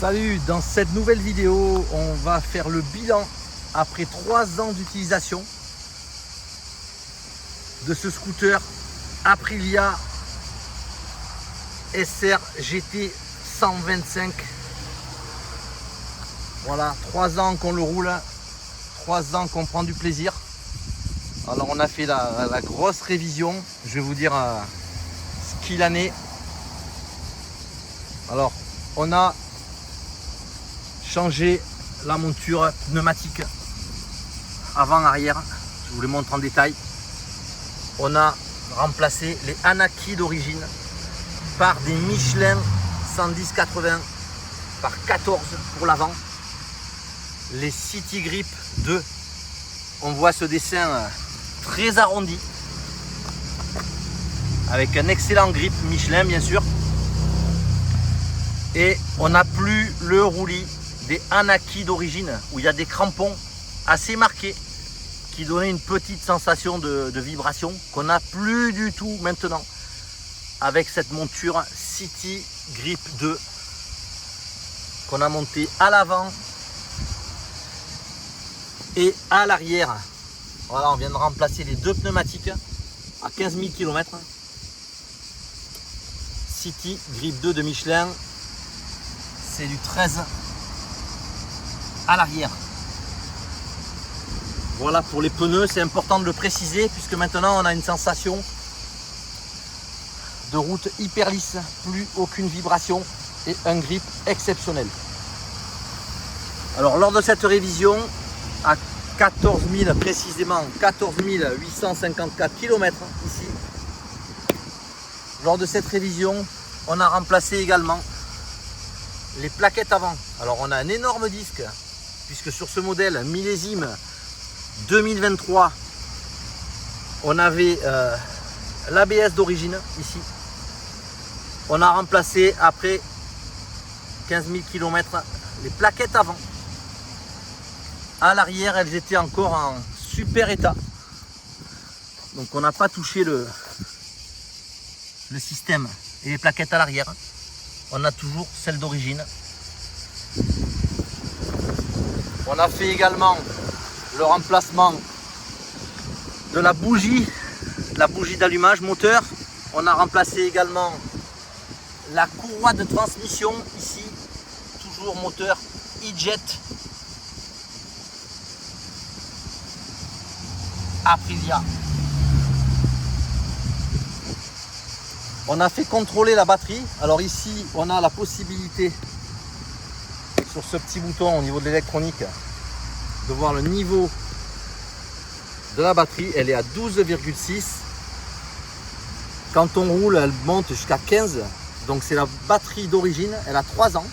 Salut, dans cette nouvelle vidéo, on va faire le bilan après 3 ans d'utilisation de ce scooter Aprilia SR GT 125. Voilà, 3 ans qu'on le roule, 3 ans qu'on prend du plaisir. Alors on a fait la grosse révision, je vais vous dire ce qu'il en est. Alors on a changé la monture pneumatique avant-arrière, je vous les montre en détail. On a remplacé les Anaki d'origine par des Michelin 110-80 par 14 pour l'avant. Les City Grip 2, on voit ce dessin très arrondi avec un excellent grip Michelin bien sûr. Et on n'a plus le roulis des Anaki d'origine où il y a des crampons assez marqués qui donnaient une petite sensation de vibration qu'on n'a plus du tout maintenant avec cette monture City Grip 2 qu'on a montée à l'avant et à l'arrière. Voilà, on vient de remplacer les 2 pneumatiques à 15 000 km. City Grip 2 de Michelin, c'est du 13 à l'arrière. Voilà pour les pneus, c'est important de le préciser puisque maintenant on a une sensation de route hyper lisse, plus aucune vibration et un grip exceptionnel. Alors lors de cette révision à 14 000 précisément 14 854 km ici, lors de cette révision on a remplacé également les plaquettes avant. Alors on a un énorme disque puisque sur ce modèle millésime 2023 on avait l'ABS d'origine ici. On a remplacé après 15 000 km les plaquettes avant. À l'arrière elles étaient encore en super état, donc on n'a pas touché le système et les plaquettes à l'arrière. On a toujours celle d'origine. On a fait également le remplacement de la bougie d'allumage moteur. On a remplacé également la courroie de transmission ici, toujours moteur E-Jet Aprilia. On a fait contrôler la batterie. Alors ici on a la possibilité sur ce petit bouton au niveau de l'électronique de voir le niveau de la batterie. Elle est à 12,6. Quand on roule elle monte jusqu'à 15. Donc c'est la batterie d'origine, elle a 3 ans.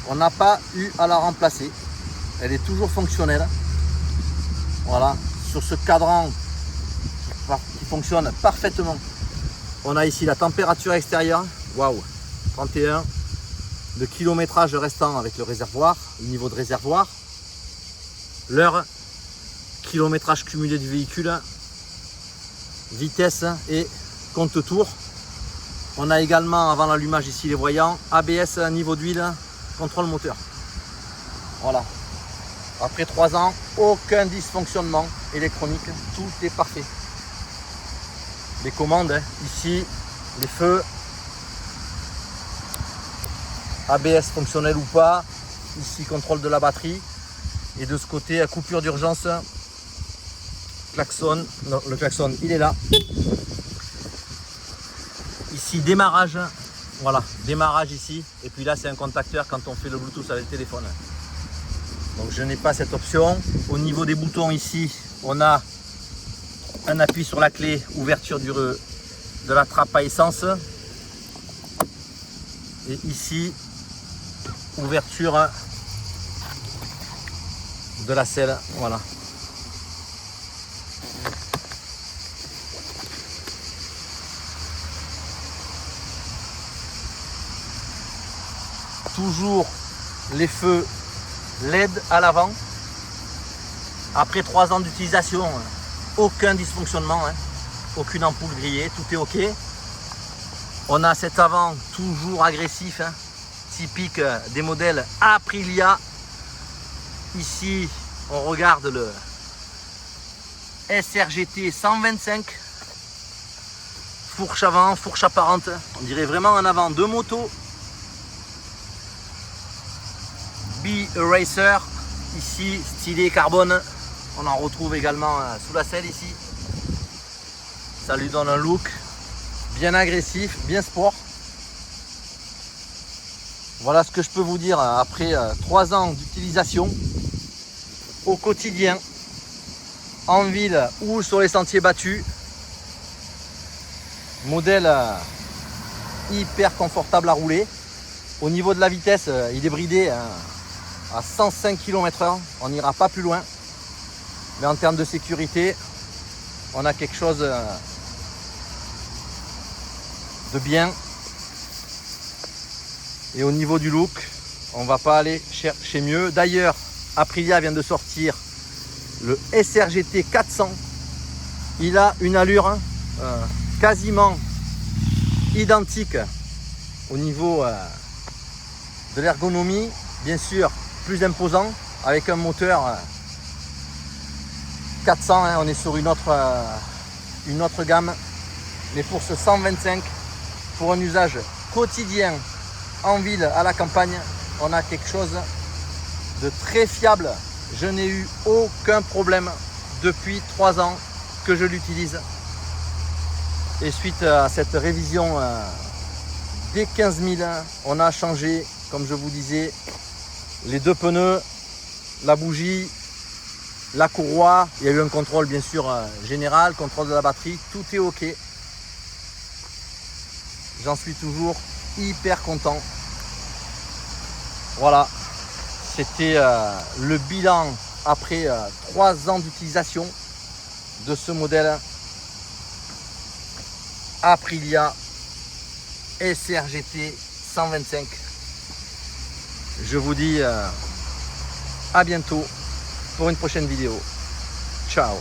On n'a pas eu à la remplacer. Elle est toujours fonctionnelle. Voilà, sur ce cadran qui fonctionne parfaitement. On a ici la température extérieure, waouh, 31, le kilométrage restant avec le réservoir, le niveau de réservoir, l'heure, kilométrage cumulé du véhicule, vitesse et compte tour. On a également avant l'allumage ici les voyants, ABS, niveau d'huile, contrôle moteur. Voilà, après 3 ans, aucun dysfonctionnement électronique, tout est parfait. Les commandes, ici, les feux, ABS fonctionnel ou pas, ici contrôle de la batterie, et de ce côté, à coupure d'urgence, klaxon, non, le klaxon il est là, ici démarrage, voilà, démarrage ici, et puis là c'est un contacteur quand on fait le Bluetooth avec le téléphone. Donc je n'ai pas cette option. Au niveau des boutons ici, on a un appui sur la clé, ouverture de la trappe à essence. Et ici, ouverture de la selle. Voilà. Toujours les feux LED à l'avant. Après 3 ans d'utilisation, aucun dysfonctionnement, hein. Aucune ampoule grillée, tout est ok. On a cet avant toujours agressif, hein, typique des modèles Aprilia. Ici, on regarde le SRGT 125. Fourche avant, fourche apparente. On dirait vraiment en avant deux motos. B-Racer. Ici, stylé carbone. On en retrouve également sous la selle ici. Ça lui donne un look bien agressif, bien sport. Voilà ce que je peux vous dire après 3 ans d'utilisation au quotidien, en ville ou sur les sentiers battus. Modèle hyper confortable à rouler. Au niveau de la vitesse, il est bridé à 105 km/h. On n'ira pas plus loin. Mais en termes de sécurité, on a quelque chose de bien. Et au niveau du look, on va pas aller chercher mieux. D'ailleurs, Aprilia vient de sortir le SRGT 400. Il a une allure quasiment identique au niveau de l'ergonomie. Bien sûr, plus imposant avec un moteur 400. On est sur une autre gamme. Mais pour ce 125, pour un usage quotidien en ville, à la campagne, on a quelque chose de très fiable. Je n'ai eu aucun problème depuis 3 ans que je l'utilise. Et suite à cette révision des 15 000, on a changé, comme je vous disais, les 2 pneus, la bougie, la courroie. Il y a eu un contrôle bien sûr général, contrôle de la batterie, tout est ok. J'en suis toujours hyper content. Voilà, c'était le bilan après 3 ans d'utilisation de ce modèle Aprilia SRGT 125. Je vous dis à bientôt pour une prochaine vidéo. Ciao.